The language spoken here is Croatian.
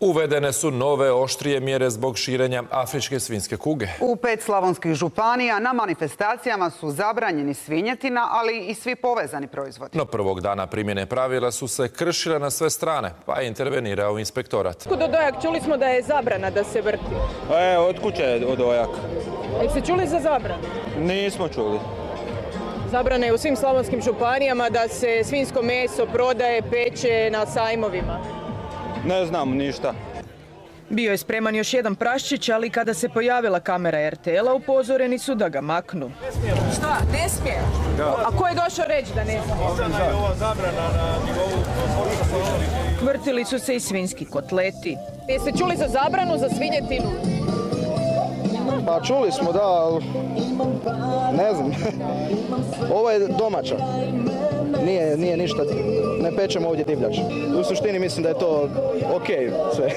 Uvedene su nove oštrije mjere zbog širenja afričke svinjske kuge. U 5 slavonskih županija na manifestacijama su zabranjeni svinjetina, ali i svi povezani proizvodi. No prvog dana primjene pravila su se kršile na sve strane, pa je intervenirao inspektorat. Kod odojak čuli smo da je zabrana da se vrti. Od kuće je odojak. Jeste čuli za zabranu? Nismo čuli. Zabrana je u svim slavonskim županijama da se svinjsko meso prodaje, peče na sajmovima. Ne znam ništa. Bio je spreman još jedan praščić, ali kada se pojavila kamera RTL-a upozoreni su da ga maknu. Šta? Ne smije? A ko je došao reći da ne smije? Vrtili su se i svinjski kotleti. Jeste čuli za zabranu za svinjetinu? Pa čuli smo, da, ali ne znam. Ovo je domaća. Nije ništa, ne pečemo ovdje divljač. U suštini mislim da je to okej sve.